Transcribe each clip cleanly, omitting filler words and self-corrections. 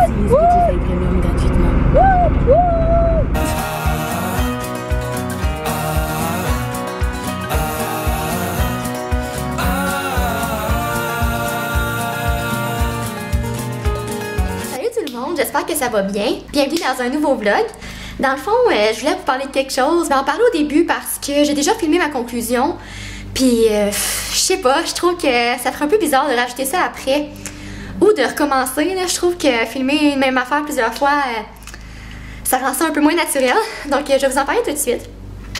Spotify Premium gratuitement. Salut tout le monde, j'espère que ça va bien. Bienvenue dans un nouveau vlog. Dans le fond, je voulais vous parler de quelque chose. Je vais en parler au début parce que j'ai déjà filmé ma conclusion. Puis, je sais pas, je trouve que ça ferait un peu bizarre de rajouter ça après. Ou de recommencer, là. Je trouve que filmer une même affaire plusieurs fois, ça rend ça un peu moins naturel. Donc, je vais vous en parler tout de suite.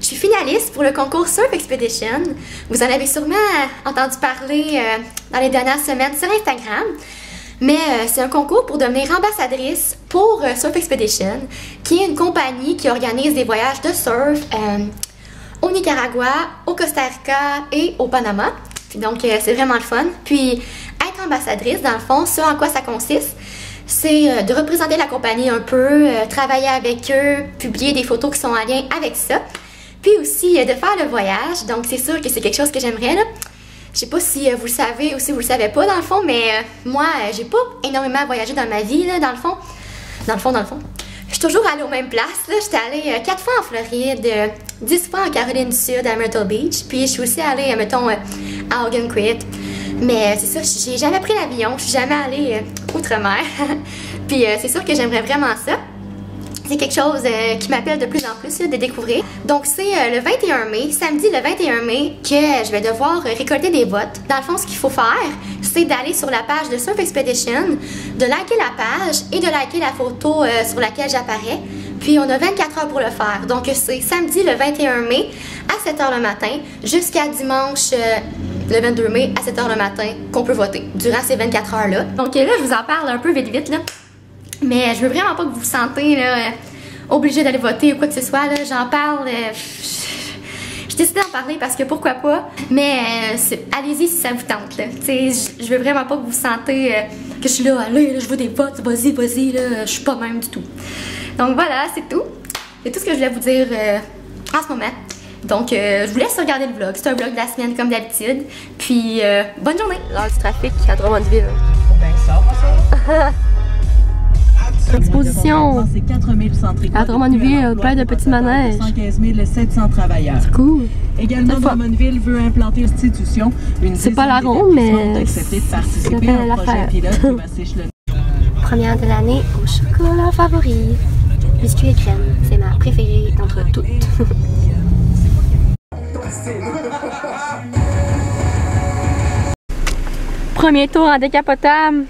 Je suis finaliste pour le concours Surf Expedition. Vous en avez sûrement entendu parler dans les dernières semaines sur Instagram. Mais c'est un concours pour devenir ambassadrice pour Surf Expedition, qui est une compagnie qui organise des voyages de surf au Nicaragua, au Costa Rica et au Panama. Puis donc, c'est vraiment le fun. Puis, être ambassadrice, dans le fond, ce en quoi ça consiste, c'est de représenter la compagnie un peu, travailler avec eux, publier des photos qui sont en lien avec ça. Puis aussi, de faire le voyage. Donc, c'est sûr que c'est quelque chose que j'aimerais, là. Je sais pas si vous le savez ou si vous le savez pas, dans le fond, mais moi, j'ai pas énormément voyagé dans ma vie, là, dans le fond. Je suis toujours allée aux mêmes places, là. J'étais allée 4 fois en Floride, 10 fois en Caroline du Sud, à Myrtle Beach. Puis, je suis aussi allée, mettons, à Algonquin. Mais c'est ça, j'ai jamais pris l'avion, je suis jamais allée outre-mer. Puis, c'est sûr que j'aimerais vraiment ça. C'est quelque chose qui m'appelle de plus en plus de découvrir. Donc c'est le 21 mai, samedi le 21 mai, que je vais devoir récolter des votes. Dans le fond, ce qu'il faut faire, c'est d'aller sur la page de Surf Expedition, de liker la page et de liker la photo sur laquelle j'apparais. Puis on a 24 heures pour le faire. Donc c'est samedi le 21 mai à 7 h le matin jusqu'à dimanche le 22 mai à 7 h le matin qu'on peut voter durant ces 24 heures-là. Donc là, je vous en parle un peu vite là. Mais je veux vraiment pas que vous vous sentez là, obligé d'aller voter ou quoi que ce soit. J'en parle. J'ai décidé d'en parler parce que pourquoi pas. Mais allez-y si ça vous tente. Je veux vraiment pas que vous vous sentez que je suis là, allez, là, je veux des votes, vas-y, là, je suis pas même du tout. Donc voilà, c'est tout. C'est tout ce que je voulais vous dire en ce moment. Donc je vous laisse regarder le vlog. C'est un vlog de la semaine comme d'habitude. Puis bonne journée. L'heure du trafic à Drummondville. Ben ça va ça. Exposition à Drummondville, plein de petits manèges. 115 700 travailleurs. C'est cool. Également, Drummondville veut implanter une institution. C'est pas la ronde, mais d'accepter de participer à un projet pilote qui va s'échelonner. Première de l'année au chocolat favori. Biscuit et crème, c'est ma préférée d'entre toutes. Premier tour en décapotable.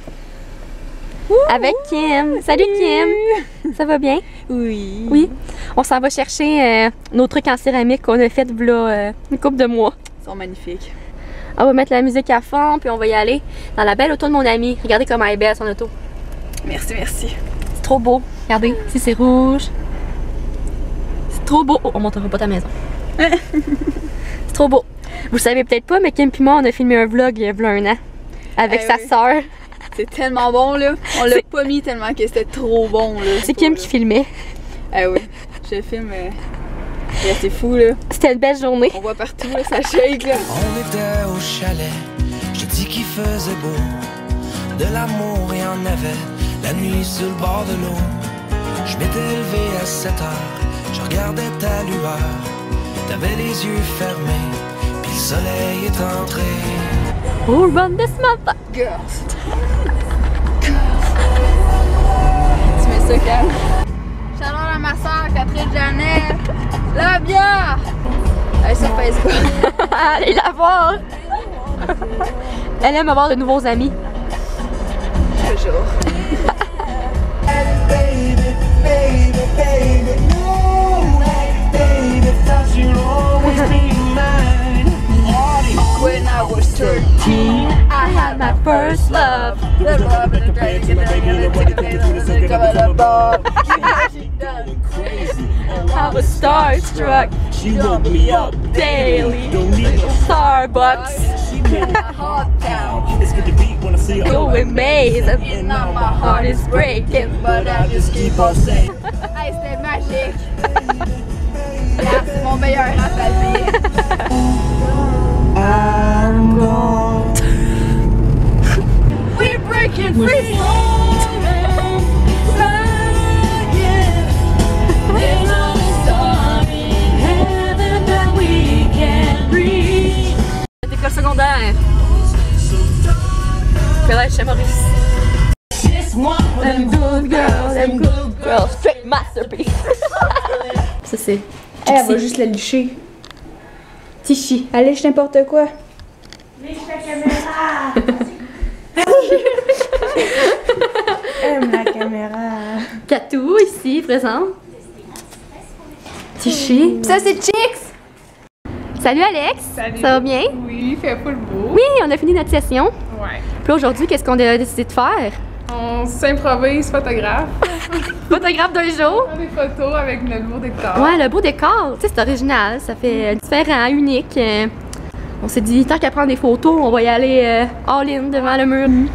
Avec Kim. Salut Kim! Ça va bien? Oui. Oui. On s'en va chercher nos trucs en céramique qu'on a fait v'là une couple de mois. Ils sont magnifiques. On va mettre la musique à fond, puis on va y aller dans la belle auto de mon ami. Regardez comment elle est belle son auto. Merci. C'est trop beau. Regardez, si c'est rouge. C'est trop beau. Oh, on montrera pas ta maison. C'est trop beau. Vous le savez peut-être pas, mais Kim et moi, on a filmé un vlog il y a un an. Avec sa sœur. C'est tellement bon là. On l'a pas mis tellement que c'était trop bon là. C'est Kim qui filmait. Ah oui, je filme. C'est fou là. C'était une belle journée. On voit partout là, ça shake là. On était au chalet, je dis qu'il faisait beau. De l'amour il y en avait, la nuit sur le bord de l'eau. Je m'étais levé à 7 h, je regardais ta lueur. T'avais les yeux fermés, puis le soleil est entré. Oh, run this mother! Girls. Tu mets ça calme. Chaleur à ma soeur, Catherine Jeannette. La bière! Elle sur Facebook. Allez la voir! Elle aime avoir de nouveaux amis. Toujours. When I was 13, I had my first love. The love of the dreams and the above. I was starstruck. She woke me up Daily. Don't need no Starbucks. She made my heart pound. It's good to beat when I see her. Going maze. And now my heart is breaking, but I just keep on saying. Hey, c'était magique. C'est mon meilleur rap à vie. I'm gone. We're breaking free. collège chez Maurice. Them good girls, straight masterpiece. Ça c'est. Elle va juste la licher. Tichy. Elle liche n'importe quoi. Liche la caméra! Aime la caméra. Catou ici, présent. Tichy. Ça, c'est Chicks! Salut Alex! Salut. Ça va bien? Oui, il fait pas le beau. Oui, on a fini notre session. Ouais. Puis là, aujourd'hui, qu'est-ce qu'on a décidé de faire? On s'improvise photographe. Photographe d'un jour. On fait des photos avec notre beau décor. Ouais, le beau décor, tu sais, c'est original, ça fait différent, unique. On s'est dit, tant qu'à prendre des photos, on va y aller all-in devant le mur.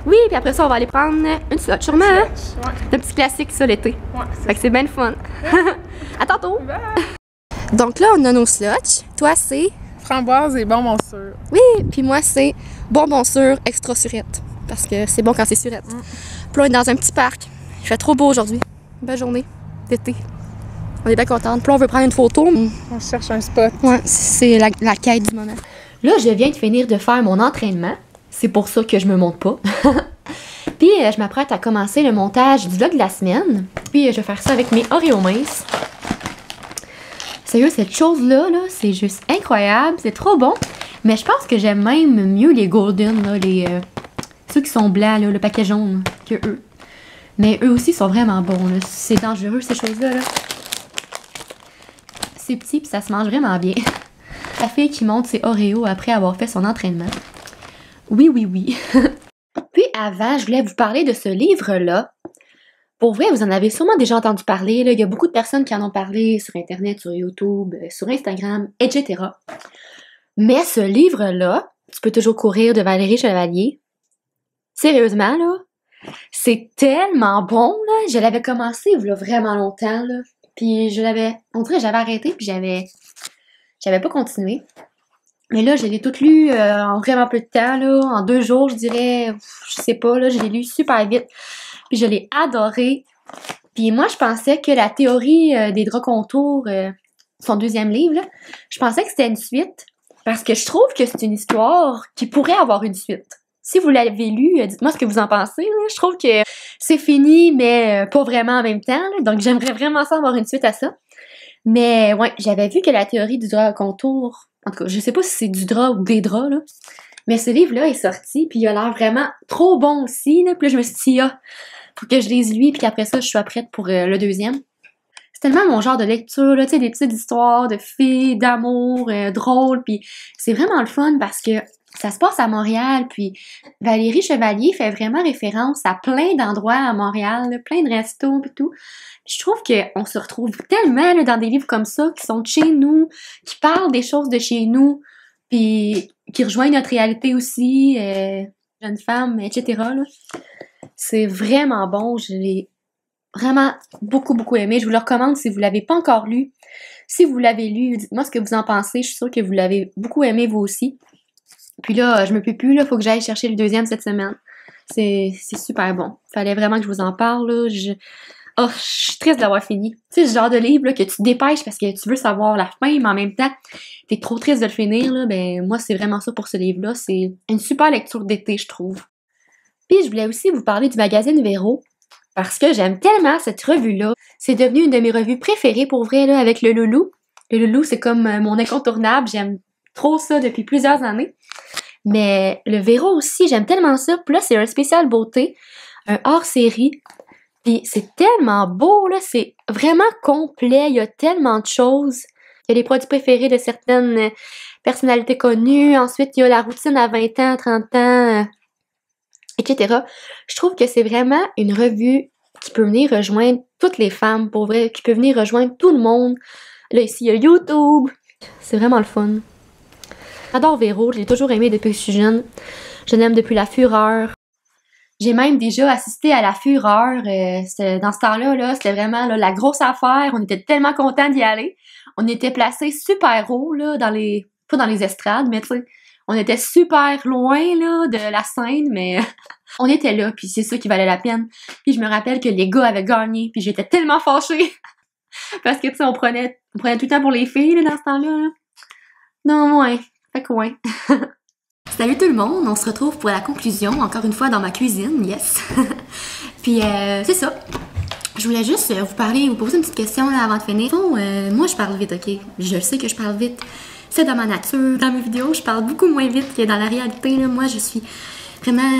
Oui, puis après ça, on va aller prendre une slot, sûrement. Hein? Ouais. C'est un petit classique, ça, l'été. Ouais, Fait que c'est bien le fun. À tantôt! Bye. Donc là, on a nos slots. Toi, c'est... Framboise et bonbons sûrs. Oui, puis moi, c'est bonbon sûr, extra surette. Parce que c'est bon quand c'est surette. Puis là, on est dans un petit parc. Il fait trop beau aujourd'hui. Belle journée d'été. On est bien contente. Puis là, on veut prendre une photo. On cherche un spot. Ouais, c'est la quête du moment. Là, je viens de finir de faire mon entraînement. C'est pour ça que je me monte pas. Puis, je m'apprête à commencer le montage du vlog de la semaine. Puis, je vais faire ça avec mes Oreos minces. Sérieux, cette chose-là, là, c'est juste incroyable. C'est trop bon. Mais je pense que j'aime même mieux les golden, là, ceux qui sont blancs, là, le paquet jaune, que eux. Mais eux aussi sont vraiment bons. C'est dangereux, ces choses-là. Là. C'est petit, puis ça se mange vraiment bien. La fille qui monte ses Oreos après avoir fait son entraînement. Oui, oui, oui. Puis avant, je voulais vous parler de ce livre-là. Pour vrai, vous en avez sûrement déjà entendu parler. Là. Il y a beaucoup de personnes qui en ont parlé sur Internet, sur YouTube, sur Instagram, etc. Mais ce livre-là, Tu peux toujours courir de Valérie Chevalier. Sérieusement, là, c'est tellement bon, là. Je l'avais commencé il y a vraiment longtemps, là. Puis on dirait que j'avais arrêté, puis j'avais pas continué. Mais là, je l'ai toute lu en vraiment peu de temps, là. En 2 jours, je dirais, je sais pas, là, je l'ai lu super vite. Puis je l'ai adoré. Puis moi, je pensais que la théorie des draps contours, son 2e livre, là, je pensais que c'était une suite. Parce que je trouve que c'est une histoire qui pourrait avoir une suite. Si vous l'avez lu, dites-moi ce que vous en pensez. Là. Je trouve que c'est fini, mais pas vraiment en même temps. Là. Donc, j'aimerais vraiment ça avoir une suite à ça. Mais ouais, j'avais vu que la théorie du drap contour, en tout cas, je sais pas si c'est du drap ou des draps, là. Mais ce livre-là est sorti, puis il a l'air vraiment trop bon aussi. Là. Puis là, je me suis dit, faut que je lise lui, puis qu'après ça, je sois prête pour le 2e. C'est tellement mon genre de lecture, là, tu sais, des petites histoires de filles, d'amour, drôles, puis c'est vraiment le fun parce que ça se passe à Montréal, puis Valérie Chevalier fait vraiment référence à plein d'endroits à Montréal, là, plein de restos et tout. Puis je trouve qu'on se retrouve tellement là, dans des livres comme ça, qui sont de chez nous, qui parlent des choses de chez nous, puis qui rejoignent notre réalité aussi, jeunes femmes, etc. là. C'est vraiment bon, je l'ai vraiment beaucoup, beaucoup aimé. Je vous le recommande si vous l'avez pas encore lu. Si vous l'avez lu, dites-moi ce que vous en pensez. Je suis sûre que vous l'avez beaucoup aimé vous aussi. Puis là, je me peux plus, là, faut que j'aille chercher le 2e cette semaine. C'est super bon. Fallait vraiment que je vous en parle, là. Je suis triste d'avoir fini. Tu sais, ce genre de livre, là, que tu te dépêches parce que tu veux savoir la fin, mais en même temps, t'es trop triste de le finir, là. Ben, moi, c'est vraiment ça pour ce livre-là. C'est une super lecture d'été, je trouve. Puis, je voulais aussi vous parler du magazine Véro. Parce que j'aime tellement cette revue-là. C'est devenu une de mes revues préférées, pour vrai, là, avec le Loulou. Le Loulou, c'est comme mon incontournable. J'aime trop ça depuis plusieurs années. Mais le Véro aussi, j'aime tellement ça. Puis là, c'est un spécial beauté, un hors-série. Puis c'est tellement beau, là. C'est vraiment complet. Il y a tellement de choses. Il y a les produits préférés de certaines personnalités connues. Ensuite, il y a la routine à 20 ans, 30 ans, etc. Je trouve que c'est vraiment une revue qui peut venir rejoindre toutes les femmes, pour vrai, qui peut venir rejoindre tout le monde. Là, ici, il y a YouTube. C'est vraiment le fun. J'adore Véro, je l'ai toujours aimé depuis que je suis jeune. Je l'aime depuis La Fureur. J'ai même déjà assisté à La Fureur. Dans ce temps-là, là, c'était vraiment là, la grosse affaire. On était tellement contents d'y aller. On était placés super haut, là, pas dans les estrades, mais tu sais, on était super loin là, de la scène, mais on était là, puis c'est ça qui valait la peine. Puis je me rappelle que les gars avaient gagné, puis j'étais tellement fâchée. Parce que, tu sais, on prenait tout le temps pour les filles là, dans ce temps-là. Là. Non, ouais. Fait que ouais. Salut tout le monde, on se retrouve pour la conclusion, encore une fois dans ma cuisine, yes. Puis c'est ça. Je voulais juste vous parler, vous poser une petite question là, avant de finir. Bon, moi je parle vite, ok? Je sais que je parle vite. C'est dans ma nature. Dans mes vidéos, je parle beaucoup moins vite que dans la réalité. Là. Moi, je suis vraiment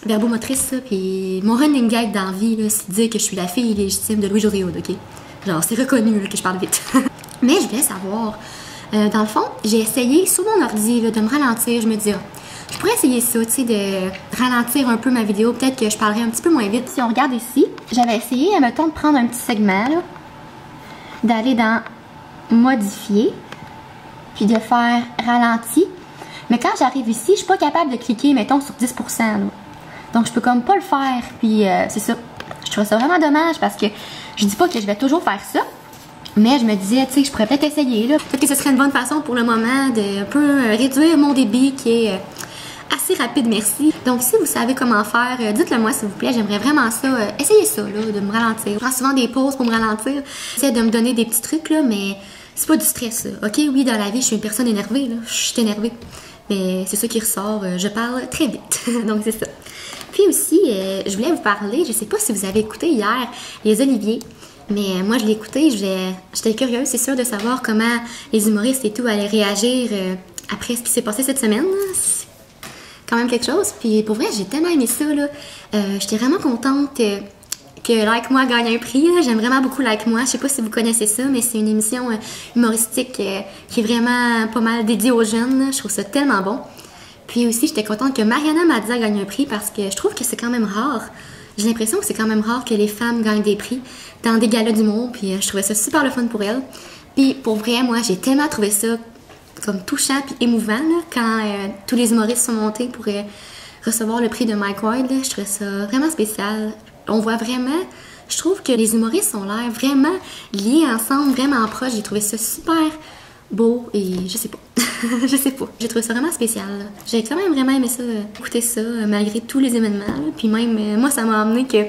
verbomotrice. Puis mon running gag dans la vie, c'est de dire que je suis la fille légitime de Louis-José Hood, ok? Genre, c'est reconnu là, que je parle vite. Mais je voulais savoir, dans le fond, j'ai essayé sur mon ordi là, de me ralentir. Je me dis, je pourrais essayer ça, tu sais, de ralentir un peu ma vidéo. Peut-être que je parlerai un petit peu moins vite. Si on regarde ici, j'avais essayé, mettons, de prendre un petit segment, là, d'aller dans modifier, puis de faire ralenti. Mais quand j'arrive ici, je suis pas capable de cliquer, mettons, sur 10%. Là. Donc, je peux comme pas le faire. Puis, c'est ça. Je trouve ça vraiment dommage parce que je dis pas que je vais toujours faire ça. Mais je me disais, tu sais, je pourrais peut-être essayer, là. Peut-être que ce serait une bonne façon pour le moment de un peu réduire mon débit qui est assez rapide, merci. Donc, si vous savez comment faire, dites-le moi, s'il vous plaît. J'aimerais vraiment ça, essayer ça, là, de me ralentir. Je prends souvent des pauses pour me ralentir. J'essaie de me donner des petits trucs, là, mais c'est pas du stress, là. OK, oui, dans la vie, je suis une personne énervée, là. Je suis énervée. Mais c'est ça qui ressort. Je parle très vite. Donc, c'est ça. Puis aussi, je voulais vous parler, je sais pas si vous avez écouté hier les Oliviers. Mais moi, je l'ai écouté, j'étais curieuse, c'est sûr, de savoir comment les humoristes et tout allaient réagir après ce qui s'est passé cette semaine. C'est quand même quelque chose. Puis pour vrai, j'ai tellement aimé ça, là. J'étais vraiment contente que Like Moi gagne un prix. J'aime vraiment beaucoup Like Moi. Je sais pas si vous connaissez ça, mais c'est une émission humoristique qui est vraiment pas mal dédiée aux jeunes. Je trouve ça tellement bon. Puis aussi, j'étais contente que Mariana Mazza gagne un prix parce que je trouve que c'est quand même rare. J'ai l'impression que c'est quand même rare que les femmes gagnent des prix dans des galas d'humour, puis je trouvais ça super le fun pour elle. Puis pour vrai, moi, j'ai tellement trouvé ça comme touchant puis émouvant là, quand tous les humoristes sont montés pour recevoir le prix de Mike Ward. Là. Je trouvais ça vraiment spécial. On voit vraiment, je trouve que les humoristes ont l'air vraiment liés ensemble, vraiment proches. J'ai trouvé ça super beau et je sais pas. Je sais pas. J'ai trouvé ça vraiment spécial. J'ai quand même vraiment aimé ça, écouter ça, malgré tous les événements. Là. Puis même, moi, ça m'a amené que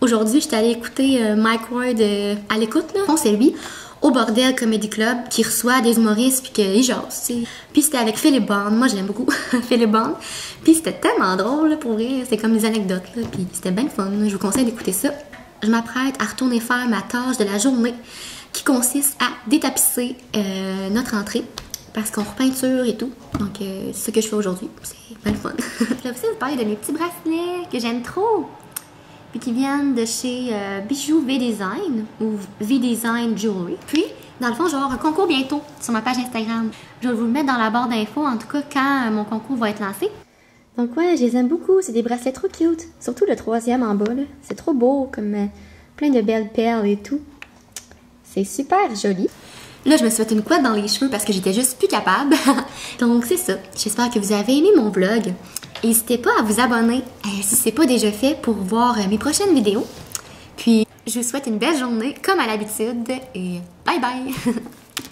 aujourd'hui, j'étais allée écouter Mike Ward à l'écoute. C'est lui, au Bordel Comedy Club, qui reçoit des humoristes puis qu'il jase, tu sais. Puis c'était avec Philippe Bond. Moi, je l'aime beaucoup, Philippe Bond. Puis c'était tellement drôle, là, pour vrai. C'est comme des anecdotes, là. Puis c'était bien fun. Je vous conseille d'écouter ça. Je m'apprête à retourner faire ma tâche de la journée qui consiste à détapisser notre entrée. Parce qu'on repeinture et tout. Donc, c'est ce que je fais aujourd'hui. C'est bien le fun. Je vais aussi vous parler de mes petits bracelets que j'aime trop. Puis qui viennent de chez Bijoux V-Design ou V-Design Jewelry. Puis, dans le fond, je vais avoir un concours bientôt sur ma page Instagram. Je vais vous le mettre dans la barre d'infos, en tout cas, quand mon concours va être lancé. Donc, ouais, je les aime beaucoup. C'est des bracelets trop cute. Surtout le 3e en bas, là. C'est trop beau, comme plein de belles perles et tout. C'est super joli. Là, je me suis fait une couette dans les cheveux parce que j'étais juste plus capable. Donc, c'est ça. J'espère que vous avez aimé mon vlog. N'hésitez pas à vous abonner si ce n'est pas déjà fait pour voir mes prochaines vidéos. Puis, je vous souhaite une belle journée, comme à l'habitude. Et bye bye!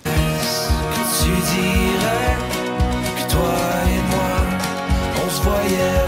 Tu dirais que toi et moi, on se voyait